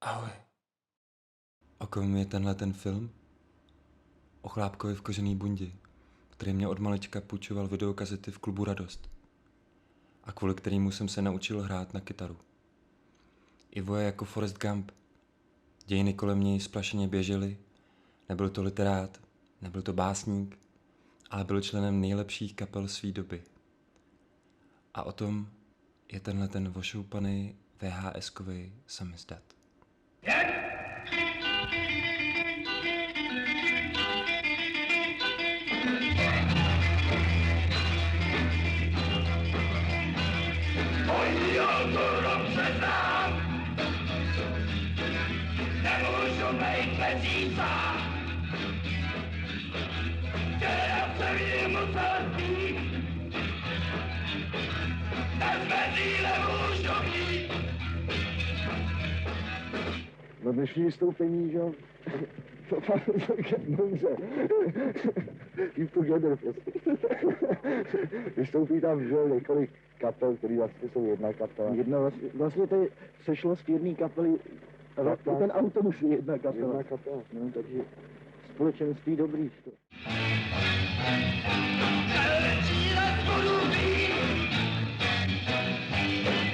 Ahoj. O kom je tenhle ten film? O chlápkovi v kožený bundi, který mě od malička půjčoval videokazety v klubu Radost. A kvůli kterému jsem se naučil hrát na kytaru. Ivo je jako Forrest Gump. Dějiny kolem něj splašeně běžely, nebyl to literát, nebyl to básník, ale byl členem nejlepších kapel své doby. A o tom je tenhle ten ošoupaný VHS-kovej samizdat. Nemůžu být bez jízda, která se mě musel být. Bez mezí nemůžu být. Na dnešní vystoupení, že jo, to pan dobře, keep together prostě. Vystoupí tam, že jo, několik kapel, který vlastně jsou jedna kapela. Jedna vlastně to je sešlost jedné kapely, a ten autobus je jedna kapela. Jedna kapela. No, takže společenství dobrý.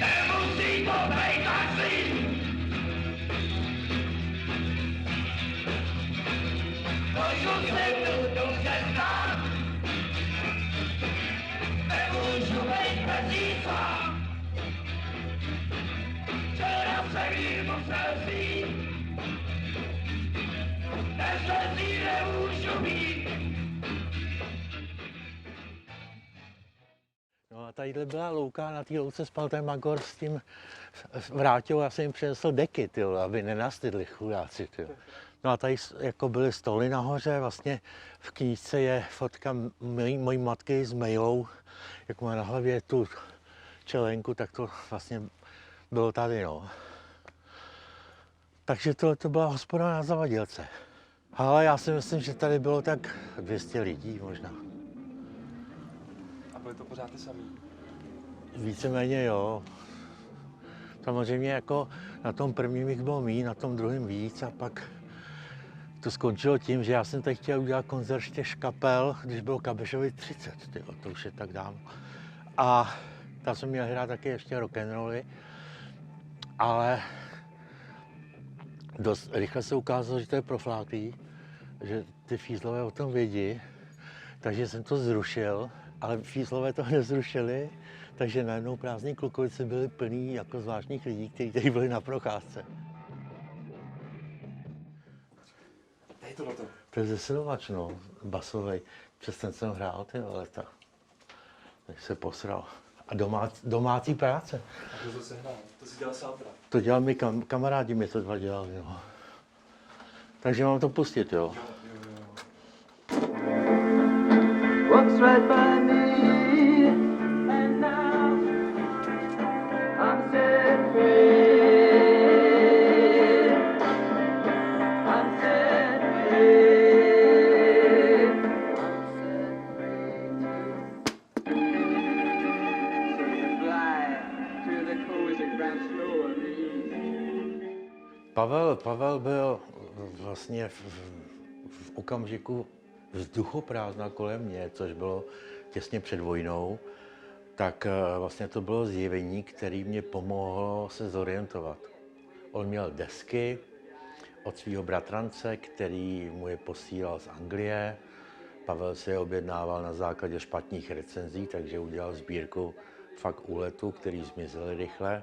Nemusí to být asi. Můžu se tu dobře znát. Nemůžu být bez jízda. Včera se mi musel vzít. Bez mezí nemůžu být. No a tadyhle byla louka, na té louce spal ten Magor s tím Vráťou, já jsem jim přinesl deky, tyjo, aby nenastydli chudáci. Tyjo. No a tady jako byly stoly nahoře, vlastně v knížce je fotka mojí matky s Mejlou, jak má na hlavě tu čelenku, tak to vlastně bylo tady, no. Takže tohle to byla hospoda na Zavadilce. Ale já si myslím, že tady bylo tak 200 lidí možná. A byli to pořád ty samý? Víceméně jo. Samozřejmě jako na tom prvním jich bylo míň, na tom druhém víc a pak to skončilo tím, že já jsem tady chtěl udělat koncert 4 kapel, když bylo Kabešovi 30, tyjo, to už je tak dávno. A tam jsem měl hrát taky ještě rock'n'rolly, ale dost rychle se ukázalo, že to je profláklý, že ty fízlové o tom vědí, takže jsem to zrušil, ale fízlové to nezrušili, takže najednou prázdní Klukovice byly plný jako zvláštních lidí, kteří tady byli na procházce. Dej tohleto. To je zesilovač, no, basovej. Přes ten jsem hrál ty leta. Tak se posral. A domácí práce. A to zase hrál, to si dělal sám teda. To dělal mi kamarádi, mi to dva dělali, no. Takže mám to pustit, jo. Walks right by me, and now I'm set free. I'm set free. So you fly to the cozy ground floor. Pavel byl vlastně v okamžiku vzduchoprázdna kolem mě, což bylo těsně před vojnou, tak vlastně to bylo zjevení, které mě pomohlo se zorientovat. On měl desky od svého bratrance, který mu je posílal z Anglie. Pavel se je objednával na základě špatných recenzí, takže udělal sbírku fakt úletů, který zmizely rychle,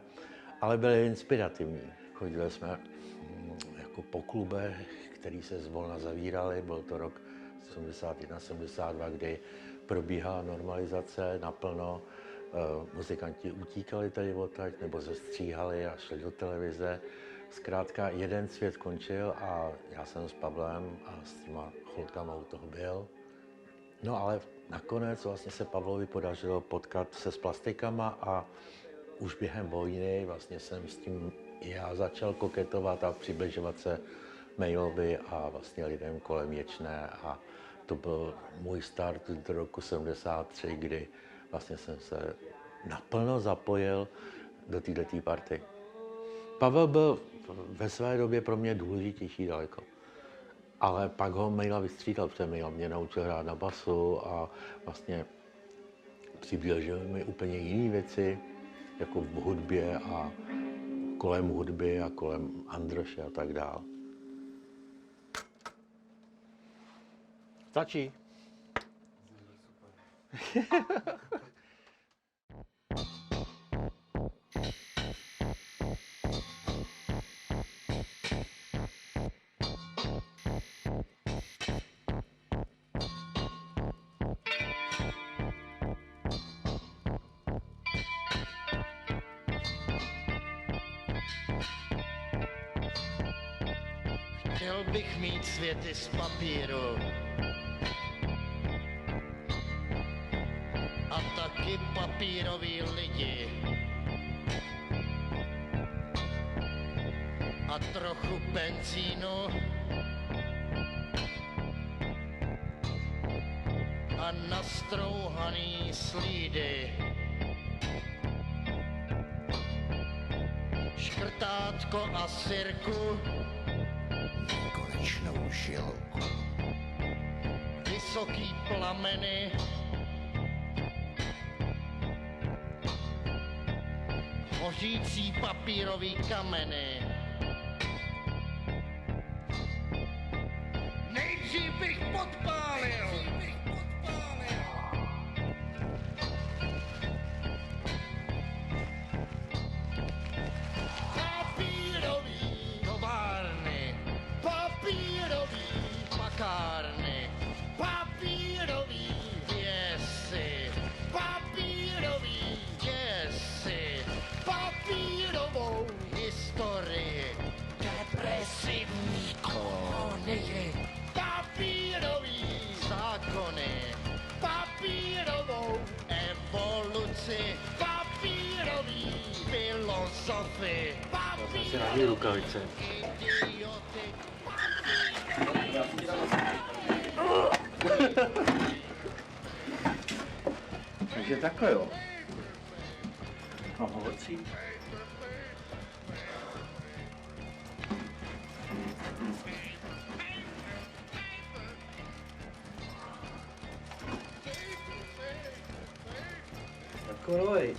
ale byly inspirativní. Chodili jsme jako po klubech, který se zvolna zavíraly, byl to rok 71, 72, kdy probíhala normalizace naplno. Muzikanti utíkali tady odtaď, nebo se stříhali a šli do televize. Zkrátka jeden svět končil a já jsem s Pavlem a s těma cholkama u toho byl. No ale nakonec vlastně se Pavlovi podařilo potkat se s plastikama a už během vojny vlastně jsem s tím já začal koketovat a přibližovat se Mejlovi a vlastně lidem kolem Ječné a to byl můj start do roku 73, kdy vlastně jsem se naplno zapojil do této party. Pavel byl ve své době pro mě důležitější daleko. Ale pak ho Mejla vystřídal, protože Mejla mě naučil hrát na basu a vlastně přiblížil mi úplně jiné věci, jako v hudbě a kolem hudby a kolem Androše a tak dál. Stačí. Chtěl bych mít světy z papíru a taky papíroví lidi a trochu benzínu a nastrouhaný slídy. Škrtátko a sirku, nekonečnou žilku, vysoký plameny, hořící papírový kameny. Nejdřív bych podpálil. Papírový továrny, papírový pakárny, papírový děsy, papírový děsy, papírovou historii, depresivní kolonii, papírový zákony, papírovou evoluci, papírový filozofii, papírový rukavice. idioty, Takže takhle jo. No, hovoří. Takový.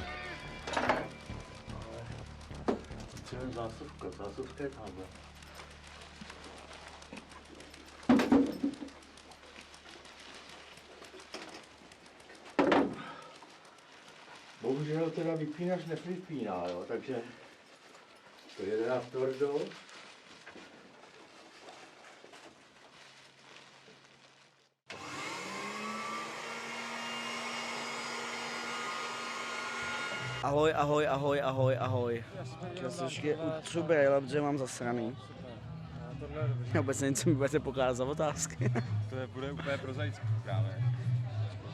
Co je zásuvka? Zásuvka je tamhle. Bohužel teda vypínač nevypíná, jo, takže to jede na tvrdo. Ahoj, ahoj, ahoj, ahoj, ahoj. Já se ještě utřu brejle, protože mám zasraný. Já vůbec nevím, co mi budete pokládat za otázky. To bude úplně prozaický právě.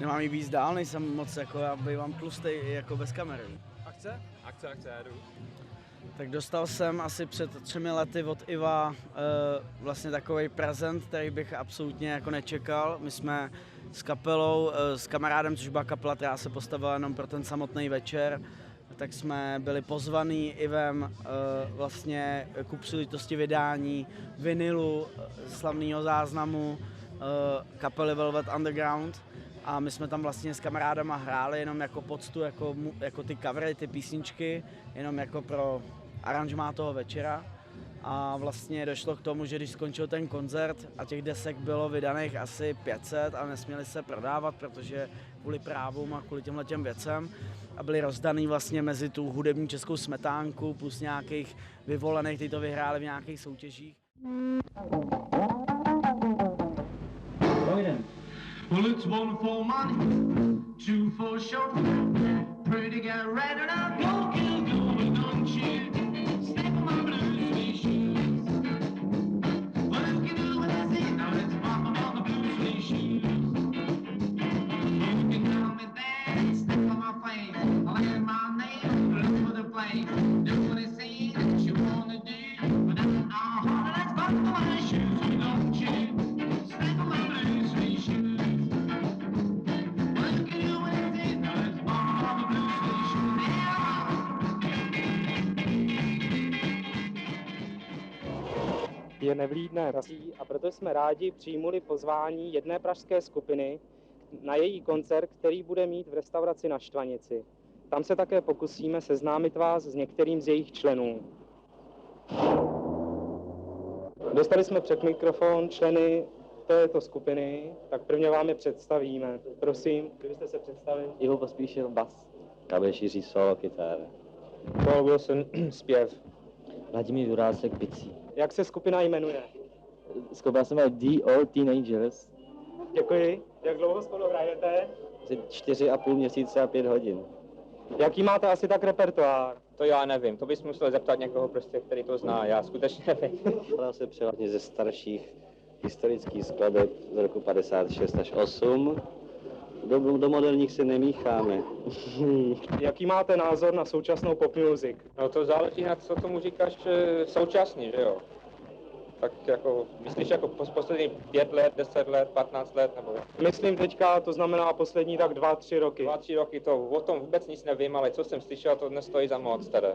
Nemám jí víc dál, nejsem moc jako, já bývám tlustej jako bez kamery. Akce, já jdu. Tak dostal jsem asi před 3 lety od Iva vlastně takový prezent, který bych absolutně jako nečekal. My jsme s kapelou, s kamarádem, což byla kapela, která se postavila jenom pro ten samotný večer, tak jsme byli pozvaný Ivem vlastně ku příležitosti vydání vinilu slavného záznamu kapely Velvet Underground. A my jsme tam vlastně s kamarádama hráli jenom jako poctu, jako ty covery, ty písničky, jenom jako pro aranžmá toho večera. A vlastně došlo k tomu, že když skončil ten koncert a těch desek bylo vydaných asi 500 a nesměli se prodávat, protože kvůli právům a kvůli těmhletěm věcem a byly rozdaný vlastně mezi tu hudební českou smetánku plus nějakých vyvolených, ty to vyhráli v nějakých soutěžích. Well, it's one for money, two for show. Pretty girl, red and out, go, kill, go, but don't you step on my blue suede shoes. Well, if you do what I say, now let's pop on the blue suede shoes. Well, you can tell me that, step on my face, I'll let my name, look for the place, do what I say that you wanna do. But let's pop on my shoes, but don't you step on my blue suede shoes. Well, you can do what I say, now let's pop on the blue suede shoes. Yeah. je nevlídné a proto jsme rádi přijmuli pozvání jedné pražské skupiny na její koncert, který bude mít v restauraci na Štvanici. Tam se také pokusíme seznámit vás s některým z jejich členů. Dostali jsme před mikrofon členy této skupiny, tak prvně vám je představíme. Prosím, kdybyste se představili. Ivo Pospíšil bas. Kabeš Jiří solo kytára. Paul Wilson zpěv. Vladimír Jurásek bicí. Jak se skupina jmenuje? Skupina se jmenuje The All Teenagers. Děkuji. Jak dlouho spolu hrajete? 4,5 měsíce a 5 hodin. Jaký máte asi tak repertoár? To já nevím, to bys musel zeptat někoho prostě, který to zná, já skutečně nevím. Skladá se převážně ze starších historických skladeb z roku 56 až 8. Do moderních se nemícháme. Jaký máte názor na současnou pop music? No to záleží na co tomu říkáš současný, že jo? Tak jako, myslíš jako poslední 5 let, 10 let, 15 let, nebo jak? Myslím teďka, to znamená poslední tak 2-3 roky. 2-3 roky, to o tom vůbec nic nevím, ale co jsem slyšel, to nestojí za moc teda.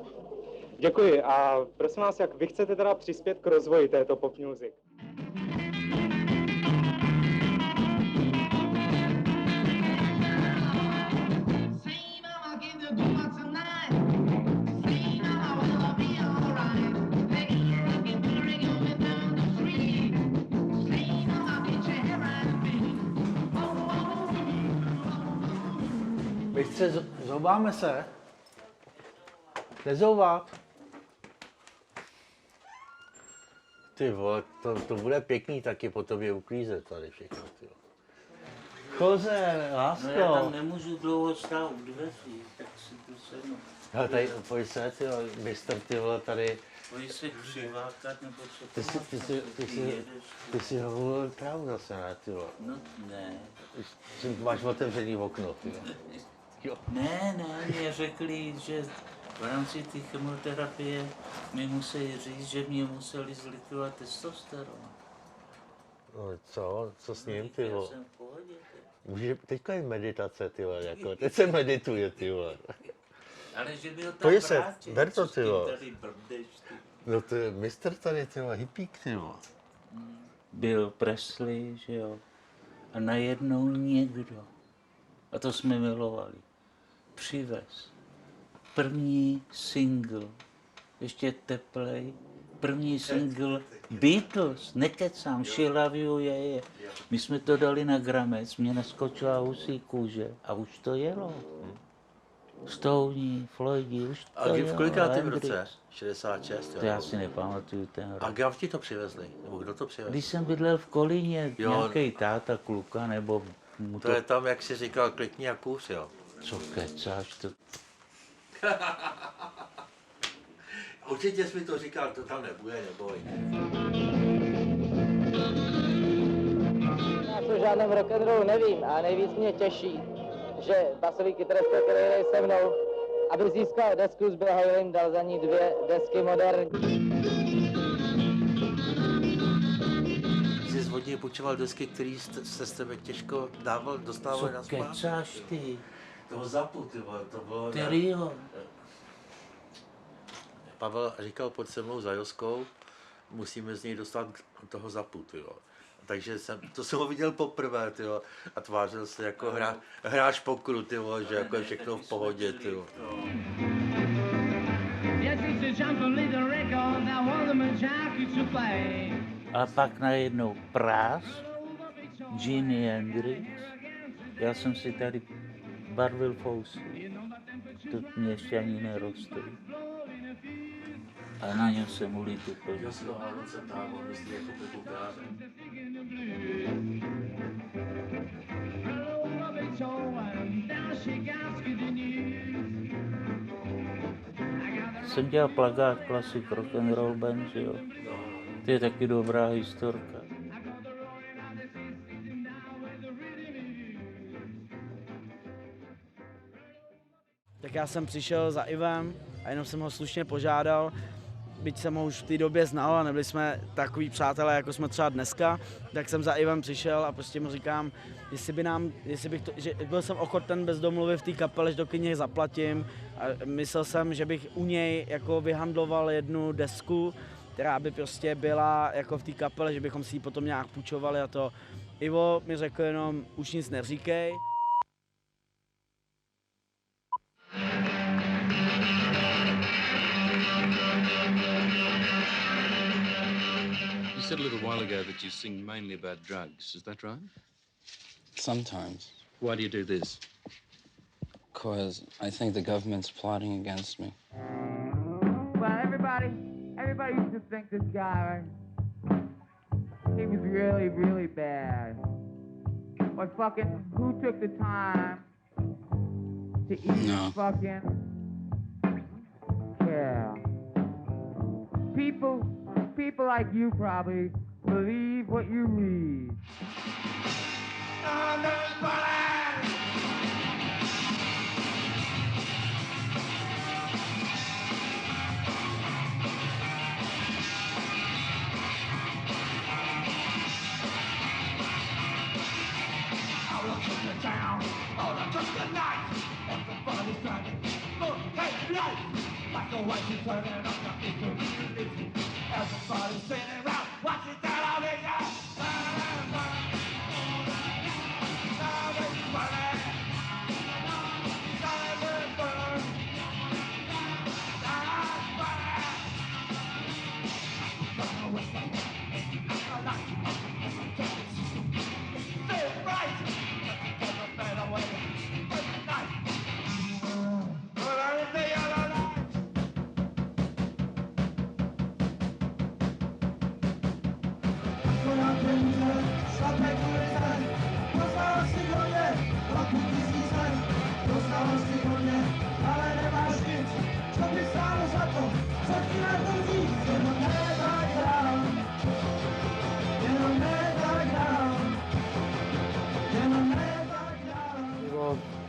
Děkuji a prosím vás, jak vy chcete teda přispět k rozvoji této pop music? Bystře, zoubáme se. Nezouvat. Ty vole, to bude pěkný taky po tobě uklízet tady všechno, ty. Koze, lásko. No já tam nemůžu dlouho stát u dveří, tak si tu sednu. Ale tady, pojď se, ty vole, mistr, ty vole, tady. Pojď se přivákat, nebo co Ty si hovoril trávu zase, ne, ty vole. No ne. Máš otevřený okno, ty vole. Ne, mě řekli, že v rámci té chemoterapie mi musí říct, že mě museli zlikvidovat testosteron. No co? Co s ním, ty Já vole? jsem v pohodě. Může, teďka je meditace, ty vole, jako, teď se medituje, ty vole. Ale že by ho tam Pojď se, vrátil, ber to, co s ty tím vole. tady brdeš, ty. No to je mistr tady, ty vole, hippík, ty vole. Byl Presley, že jo, a najednou někdo, a to jsme milovali, přivez první single, ještě teplej, první single Beatles, nekecám, She Love You, je. My jsme to dali na gramec, mě naskočila husí kůže a už to jelo. Stouni, Floydi, už to A v kolikátém Hendrix. roce? 66, jo? To já si nepamatuju ten A rok. kam ti to přivezli? Nebo kdo to přivezl? Když jsem bydlel v Kolíně, Jo. nějaký táta, kluka, nebo mu To je tam, jak jsi říkal, klikni a kůř, jo? Co kecáš, to... Určitě jsi mi to říkal, to tam nebude, neboj. Já o žádném rock'n'rollu nevím a nejvíc mě těší, že basový kytarista, který hraje se mnou, aby získal desku z Bill Haley, dal za ní 2 desky moderní. Jsi z vodně půjčoval desky, který se z tebe těžko dával, dostával na Co spát? kecáš ty? Toho zapu, ty vole, to bylo... Terio. Pavel říkal, pojď se mnou za Joskou, musíme z něj dostat toho zapu, ty vole. Takže to jsem ho viděl poprvé, ty vole, a tvářil se jako hráč pokru, ty vole, že jako je všechno v pohodě, ty vole. Yes, it's a jump and lead the record. Now all the majority to play. A pak najednou prás, Jimi Hendrix. Já jsem si tady barvil fousy. To mě ještě ani nerostly. A na něm jsem ulít úplně. Josko, a on se ptá, on myslí jako pekukáře. Jsem dělal plakát Classic Rock and Roll Band, že jo. To je taky dobrá historka. Tak já jsem přišel za Ivem a jenom jsem ho slušně požádal, byť jsem ho už v té době znal a nebyli jsme takový přátelé, jako jsme třeba dneska, tak jsem za Ivem přišel a prostě mu říkám, že byl jsem ochoten bez domluvy v té kapele, že do knihy zaplatím a myslel jsem, že bych u něj jako vyhandloval jednu desku která by prostě byla jako v té kapele, že bychom si ji potom nějak půjčovali a to. Ivo mi řekl jenom, už nic neříkej. You said a little while ago that you sing mainly about drugs, is that right? Sometimes. Why do you do this? Because I think the government's plotting against me. Well, everybody used to think this guy, right? He was really, really bad. But fucking, who took the time to even fucking, yeah. People like you probably believe what you read.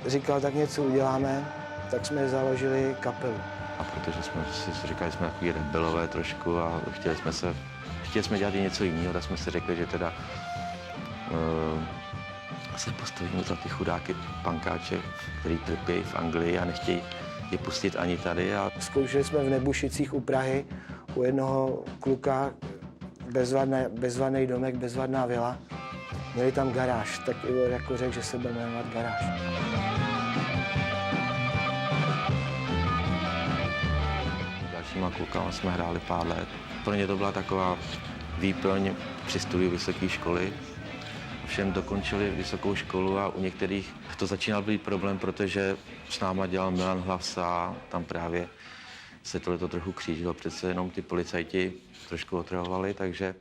Říkal, tak něco uděláme, tak jsme založili kapelu. A protože jsme si říkali, že jsme takový rebelové trošku a chtěli jsme dělat i něco jiného, tak jsme si řekli, že teda se postavíme za ty chudáky pankáče, který trpí v Anglii a nechtějí je pustit ani tady. A zkoušeli jsme v Nebušicích u Prahy u jednoho kluka, bezvadný domek, bezvadná vila. Měli tam garáž, tak Ivo jako řekl, že se bude jmenovat Garáž. Dalšíma klukama jsme hráli pár let. Pro ně to byla taková výplň při studiu vysoké školy. Všem dokončili vysokou školu a u některých to začínal být problém, protože s náma dělal Milan Hlavsa, tam právě se tohleto trochu křížilo, přece jenom ty policajti trošku otravovali, takže...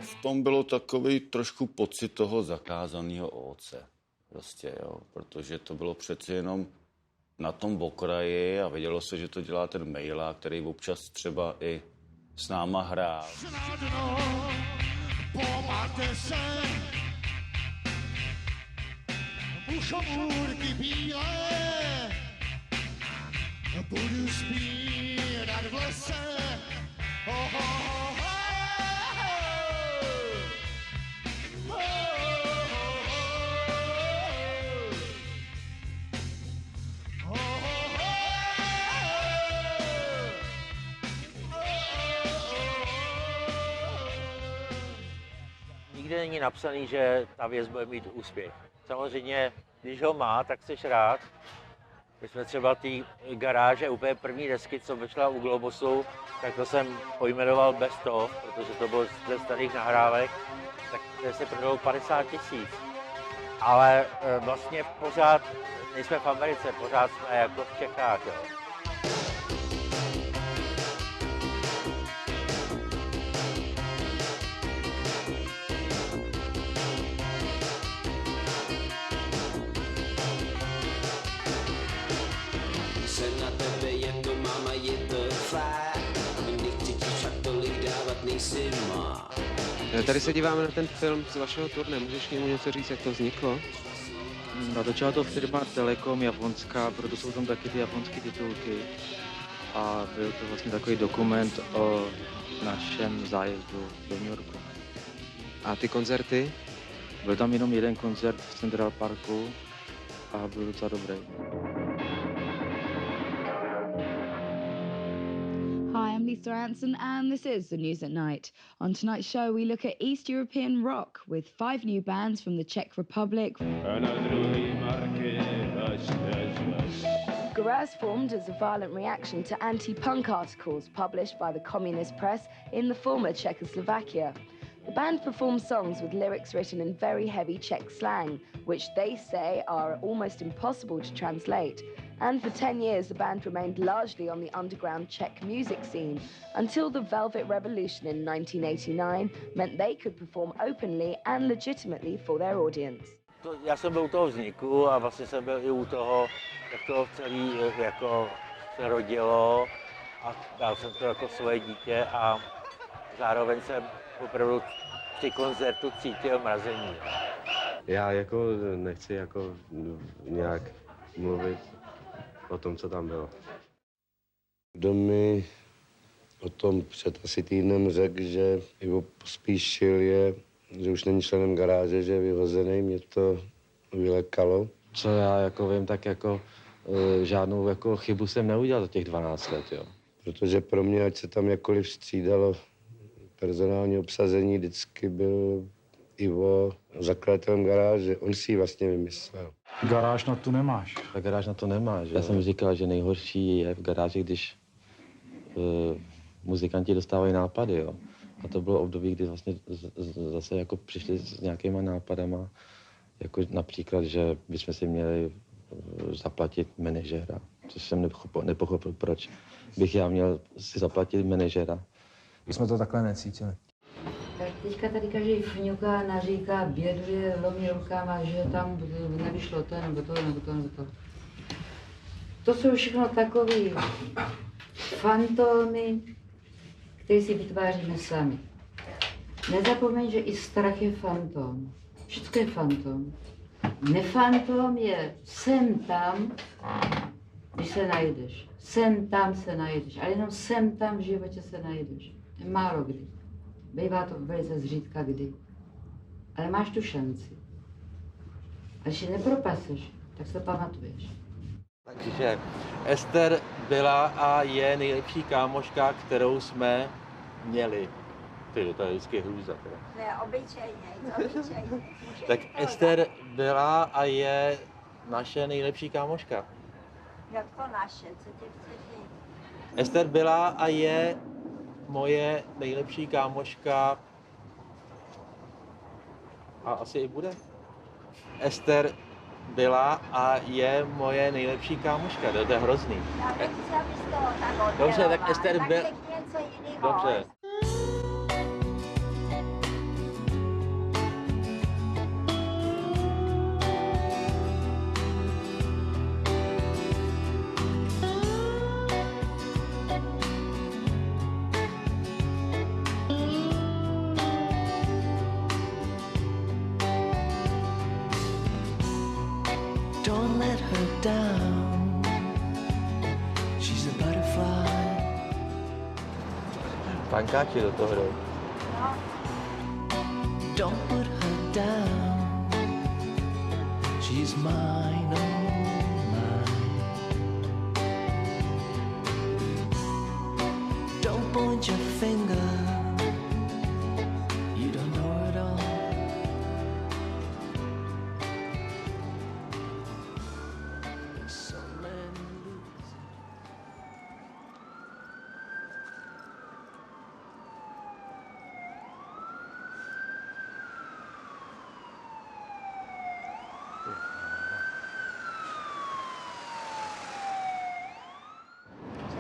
V tom bylo takový trošku pocit toho zakázaného ovoce. Prostě, jo, protože to bylo přeci jenom na tom okraji a vědělo se, že to dělá ten Mejla, který občas třeba i s náma hrál. Bušomůrky bílé, budu zpívat v lese. Nikde není napsaný, že ta věc bude mít úspěch. Samozřejmě, když ho má, tak jsi rád. My jsme třeba té garáže, úplně první desky, co vyšla u Globusu, tak to jsem pojmenoval Best of, protože to bylo ze starých nahrávek, tak se prodalo 50 000. Ale vlastně pořád nejsme v Americe, pořád jsme jako v Čechách. Jo. Tady se díváme na ten film z vašeho turné. Můžeš k němu něco říct, jak to vzniklo? Natočila to firma Telekom japonská, proto jsou tam taky ty japonské titulky. A byl to vlastně takový dokument o našem zájezdu do New Yorku. A ty koncerty? Byl tam jenom jeden koncert v Central Parku a byl docela dobrý. Hi, I'm Lisa Anson and this is The News at Night. On tonight's show we look at East European rock with 5 new bands from the Czech Republic. Garage formed as a violent reaction to anti-punk articles published by the communist press in the former Czechoslovakia. The band performs songs with lyrics written in very heavy Czech slang, which they say are almost impossible to translate. And for 10 years, the band remained largely on the underground Czech music scene, until the Velvet Revolution in 1989 meant they could perform openly and legitimately for their audience. Já jsem byl u toho vzniku a vlastně jsem byl i u toho, jak to celé jako se rodilo a dal jsem to jako svoje dítě a zároveň jsem opravdu při koncertu cítil mrazení. Já jako nechci jako nějak mluvit o tom, co tam bylo. Kdo mi o tom před asi týdnem řekl, že Ivo Pospíšil že už není členem Garáže, že je vyhozený, mě to vylekalo. Co já jako vím, tak jako žádnou jako chybu jsem neudělal za těch 12 let, jo. Protože pro mě, ať se tam jakkoliv střídalo personální obsazení, vždycky byl Ivo zakladatelem Garáže. On si ji vlastně vymyslel. Garáž na to nemáš. Tak Garáž na to nemáš. Já jsem říkal, že nejhorší je v garáži, když muzikanti dostávají nápady, jo. A to bylo období, kdy vlastně zase jako přišli s nějakýma nápadama, jako například, že bychom si měli zaplatit manažera, což jsem nepochopil, proč bych já měl si zaplatit manažera. My jsme to takhle necítili. Tak teďka tady každý fňuká, naříká, běduje, lomí rukama, že tam nevyšlo to, nebo to, nebo to, nebo to. To jsou všechno takové fantomy, které si vytváříme sami. Nezapomeň, že i strach je fantom. Všechno je fantom. Nefantom je sem tam, když se najdeš. Sem tam se najdeš, ale jenom sem tam v životě se najdeš. To je málo kdy. Bývá to velice zřídka kdy. Ale máš tu šanci. A když ji nepropaseš, tak se pamatuješ. Takže Ester byla a je nejlepší kámoška, kterou jsme měli. Ty, to je vždycky hrůza. Teda. Ne, obyčejně. Tak Ester byla a je naše nejlepší kámoška. Jak to naše, co tě chci říct? Ester byla a je moje nejlepší kámoška a asi i bude. Ester byla a je moje nejlepší kámoška, to je hrozný. Já nechci, abys to tak odděloval. Dobře, tak Ester tak byl... řekni něco jinýho. Dobře. Don't let her down. She's a butterfly. Pankáči do toho jdou. Don't put her down. She's mine, oh mine. Don't point your finger. You don't know it all. Some men lose.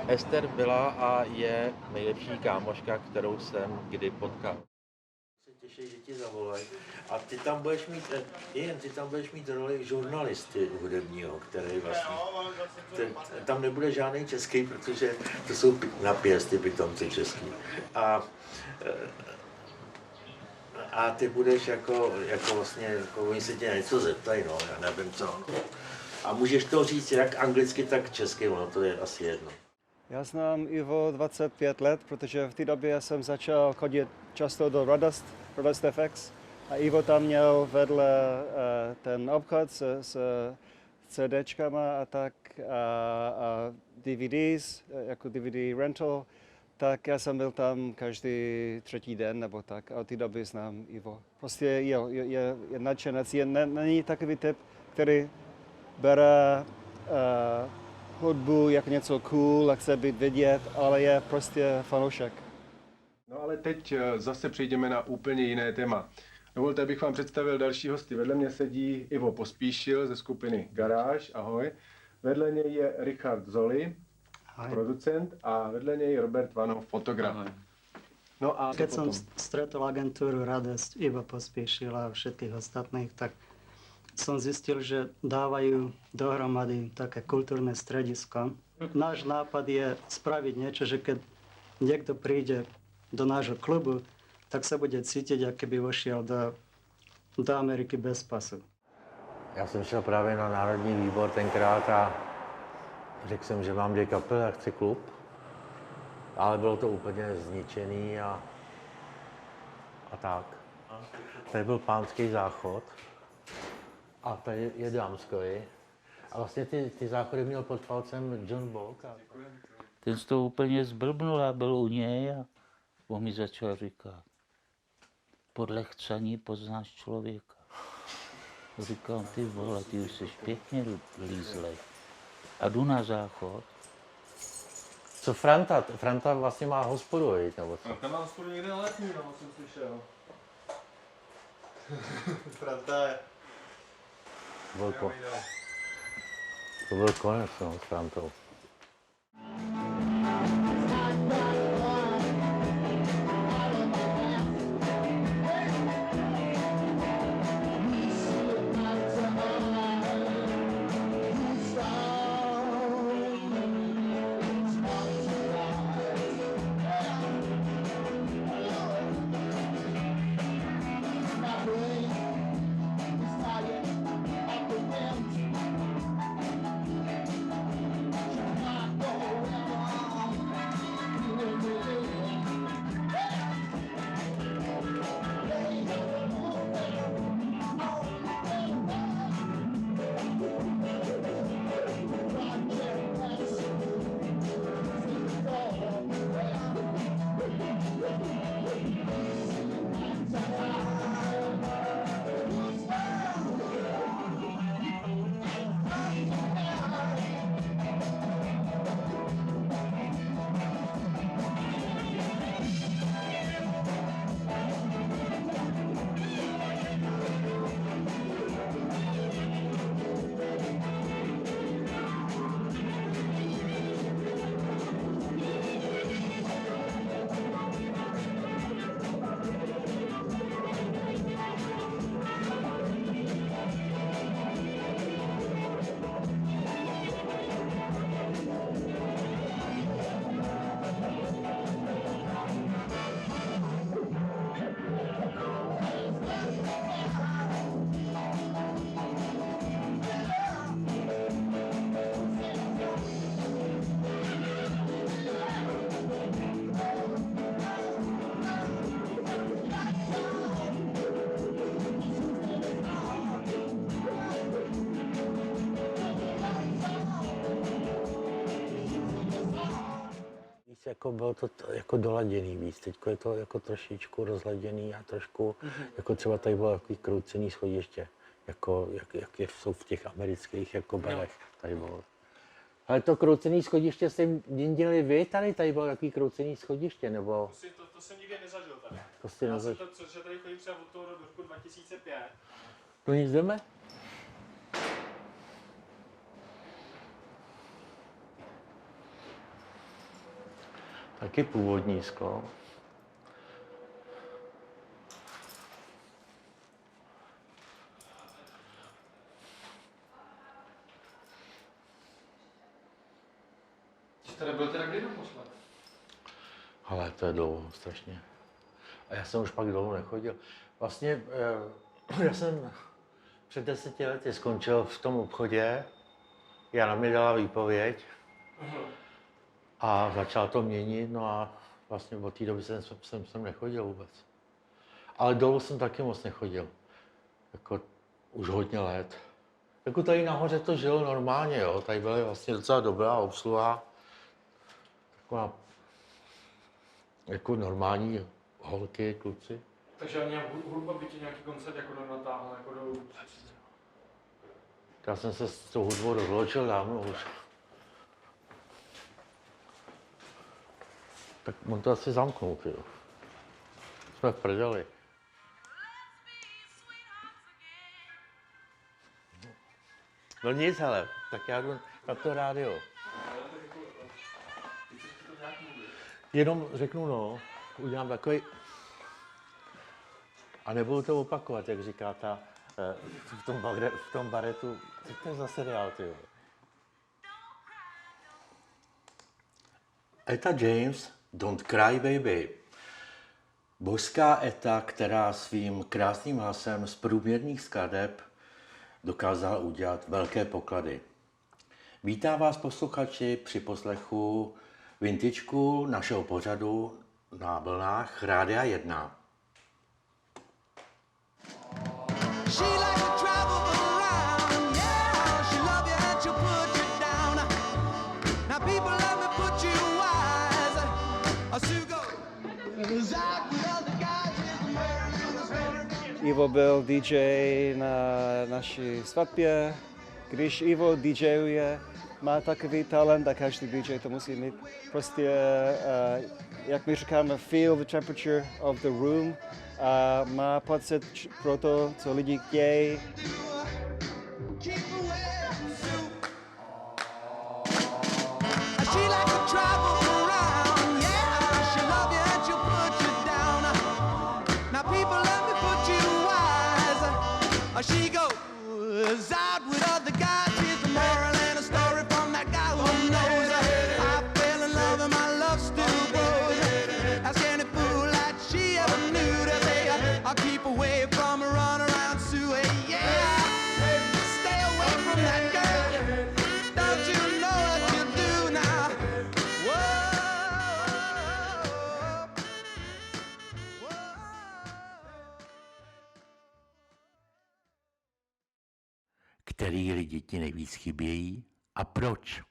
Ester byla a je nejlepší kámoška, kterou jsem kdy potkal. Se těší, že ti zavolají. A ty tam budeš mít roli žurnalisty hudebního, který vlastně... Tam nebude žádný český, protože to jsou na pěst, ty pitomci český. A ty budeš jako vlastně, jako oni se tě něco zeptají, no, já nevím co. A můžeš to říct jak anglicky, tak česky, ono to je asi jedno. Já znám Ivo 25 let, protože v té době jsem začal chodit často do Radost FX A Ivo tam měl vedle ten obchod s CDčkama a tak a DVDs, jako DVD rental, tak já jsem byl tam každý třetí den nebo tak a od té doby znám Ivo. Prostě je nadšenec, není takový typ, který bere hudbu jako něco cool a chce být vidět, ale je prostě fanoušek. No ale teď zase přejdeme na úplně jiné téma. Dovolte, abych vám představil další hosty. Vedle mě sedí Ivo Pospíšil ze skupiny Garáž, ahoj. Vedle něj je Richard Zoli, producent, a vedle něj Robert Vanov, fotograf. Ahoj. No a keď som stretol agentúru Radosť, Ivo Pospíšil a všetkých ostatných, tak som zistil, že dávajú dohromady také kultúrne stredisko. Náš nápad je spraviť niečo, že keď niekto príde do nášho klubu, tak se bude cítit, jak by vošel do Ameriky bez pasu. Já jsem šel právě na Národní výbor tenkrát a řekl jsem, že mám 2 kapely a chci klub. Ale bylo to úplně zničený a tak. Tady byl Pánský záchod a tady je Dámskoji. A vlastně ty záchody měl pod palcem John Bolk. Ten z toho úplně zblbnul a byl u něj a on mi začal říkat: podle chcaní poznáš člověka. Říkám: ty vole, ty už jsi pěkně lízlej. A jdu na záchod. Co Franta? Franta vlastně má hospodu, nebo co? Franta má hospodu někde na Letní, no, jsem slyšel. Franta je... To byl konec, no, s Frantou. Jako bylo to jako doladěný víc, teď je to jako trošičku rozladěný a trošku, jako třeba tady bylo takový kroucený schodiště, jako jak jsou v těch amerických jako barech, tady bylo. Ale to kroucený schodiště jste dělali vy tady bylo takový kroucený schodiště, nebo? To jsem nikdy nezažil tady. To jsi nezažil. Že tady chodím třeba od toho do roku 2005. To nic jdeme? Taky původní sklo. Jsi tady byl teda kdy naposled? Ale to je dlouho, strašně. A já jsem už pak dlouho nechodil. Vlastně já jsem před 10 lety skončil v tom obchodě. Jana mi dala výpověď. A začal to měnit, no a vlastně od té doby jsem nechodil vůbec. Ale dolů jsem taky moc nechodil. Jako už hodně let. Jako tady nahoře to žilo normálně, jo. Tady byla vlastně docela dobrá obsluha. Taková jako normální holky, kluci. Takže ani hudba by ti nějaký koncert jako natáhla, jako do... Já jsem se s tou hudbou rozloučil dávno už. Tak on to asi zamknul, jo. Jsme v prdeli. No nic, hele, tak já jdu na to rádio. Jenom řeknu, no, udělám takový... A nebudu to opakovat, jak říká ta v tom baretu. Co to je za seriál, ty? Etta James, Don't Cry Baby. Božská Etta, která svým krásným hlasem z průměrných skladeb dokázala udělat velké poklady. Vítá vás posluchači při poslechu vintageku našeho pořadu na vlnách Rádia 1. She likes to travel around, yeah. She love you and she'll put you down. Now people let me put you wise. Sue goes out with other guys in the Maryland. Ivo byl DJ na naší svatbě. Když Ivo DJuje, má takový talent a každý DJ to musí mít. Prostě, jak my říkáme, feel the temperature of the room. A má pocit pro to, co lidi chtějí. She likes to travel around, yeah. She love you and she'll put you down. Now people let me put you wise. She goes out with other guys. Here's the moral and a story from that guy who knows. I fell in love and my love still grows. Ask any fool that she ever knew to say, I'll keep away from a run around Sue, yeah. Stay away from that girl. Don't you know what you do now? Který lidi ti nejvíc chybějí a proč?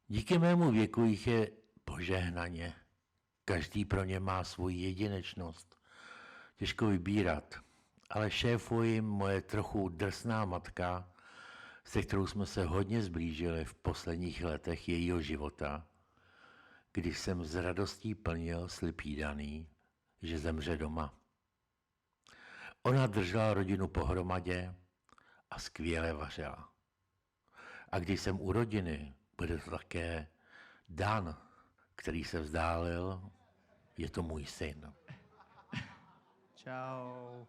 Díky mému věku jich je požehnaně. Každý pro ně má svoji jedinečnost. Těžko vybírat, ale šéfuje jim moje trochu drsná matka, se kterou jsme se hodně zblížili v posledních letech jejího života, když jsem s radostí plnil slib jídaný, že zemře doma. Ona držela rodinu pohromadě a skvěle vařila. A když jsem u rodiny, bude to také Dan, který se vzdálil, je to můj syn. Čau.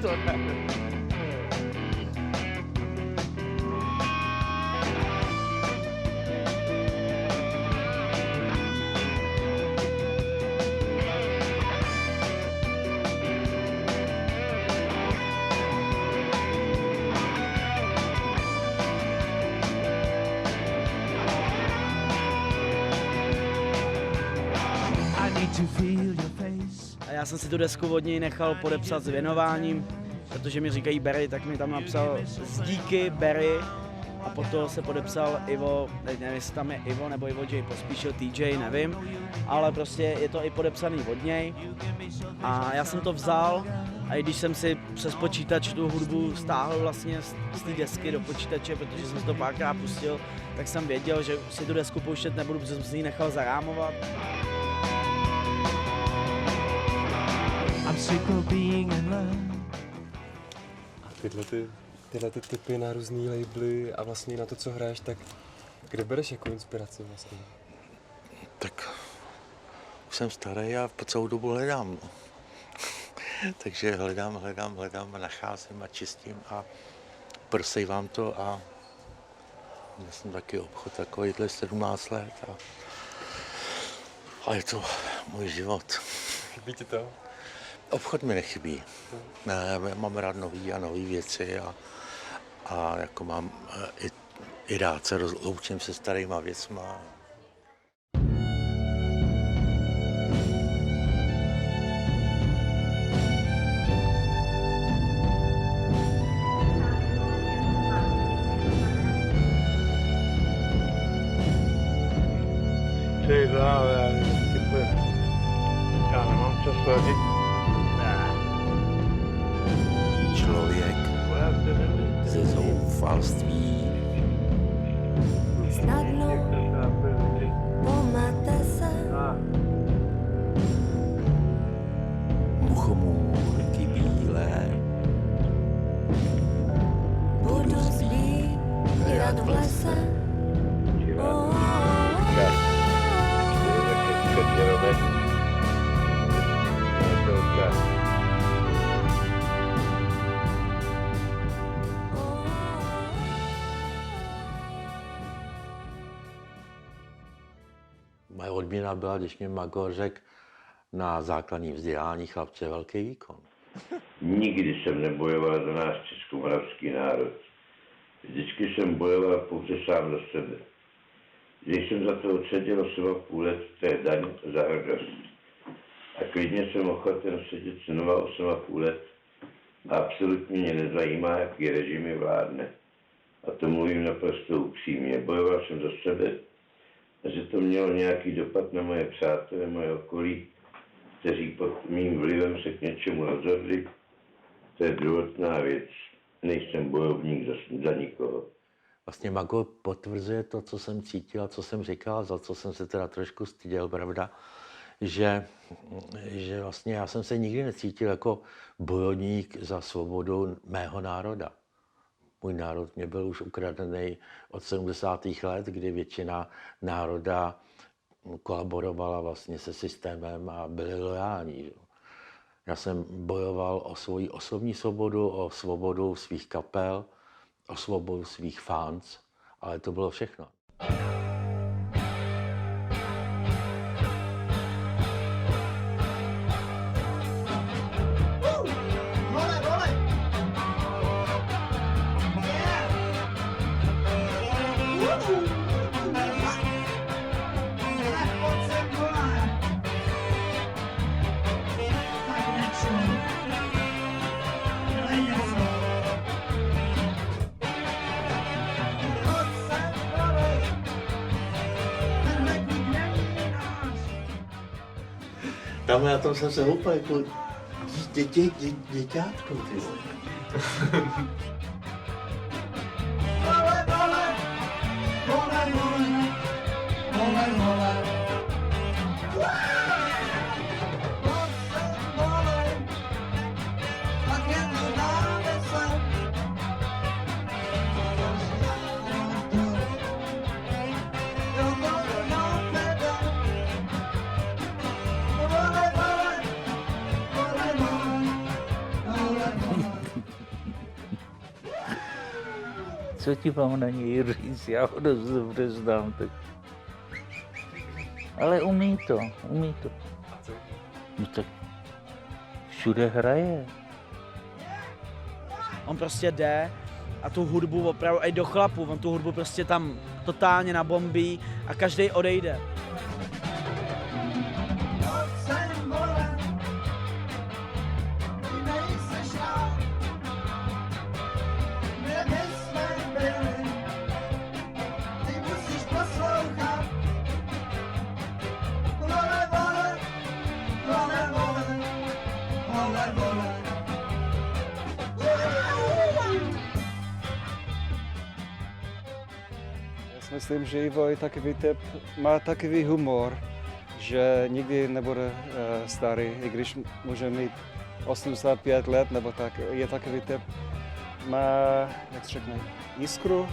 To ne. A já jsem si tu desku od něj nechal podepsat s věnováním, protože mi říkají Barry, tak mi tam napsal z díky Barry a potom se podepsal Ivo, teď nevím, jestli tam je Ivo nebo Ivo J. Pospíšil TJ, nevím, ale prostě je to i podepsaný od něj a já jsem to vzal a i když jsem si přes počítač tu hudbu stáhl vlastně z té desky do počítače, protože jsem si to párkrát pustil, tak jsem věděl, že si tu desku pouštět nebudu, protože jsem si ji nechal zarámovat. I'm sick of being in love. A tyhle typy na různý labely a vlastně na to, co hraješ, tak kde bereš jako inspiraci vlastně? Tak už jsem starý a po celou dobu hledám. No. Takže hledám a nacházím a čistím a prosejvám to a já jsem taky obchod takovýhle 17 let a je to můj život. Chybí ti to? Obchod mi nechybí. Ne, mám rád nový a nové věci a jako mám i I rád se rozloučím se starýma věcma. Já nemám čas vadit. Člověk ze zoufalství Snadno pomate se. muchomůrky bílé Budu sbírat v lese. Moje odměna byla, když mě Magor řekl, na základním vzdělání chlapče velký výkon. Nikdy jsem nebojoval za náš českomoravský národ. Vždycky jsem bojoval pouze sám za sebe. Když jsem za to odseděl 8,5 let, to je daň za hrdost. A klidně jsem ochoten sedět znova 8,5 let. A absolutně mě nezajímá, jaký režimy vládne. A to mluvím naprosto upřímně. Bojoval jsem za sebe. A že to mělo nějaký dopad na moje přátelé, moje okolí, kteří pod mým vlivem se k něčemu rozhodli, to je druhotná věc. Nejsem bojovník za nikoho. Vlastně Magor potvrzuje to, co jsem cítil, co jsem říkal, za co jsem se teda trošku styděl, pravda, že vlastně já jsem se nikdy necítil jako bojovník za svobodu mého národa. Můj národ mě byl už ukradený od 70. let, kdy většina národa kolaborovala vlastně se systémem a byli lojální. Já jsem bojoval o svoji osobní svobodu, o svobodu svých kapel, o svobodu svých fans, ale to bylo všechno. Tam na tom jsem se houpal jako děťátko, ty vole. Co ti mám na něj říct, já ho dost dobře znám, tak... Ale umí to. No tak všude hraje. On prostě jde a tu hudbu opravdu, i do chlapů, on tu hudbu prostě tam totálně nabombí a každý odejde. Myslím, že Ivo je takový typ, má takový humor, že nikdy nebude starý, i když může mít 85 let nebo tak, je takový typ, má, jak se řekne, jiskru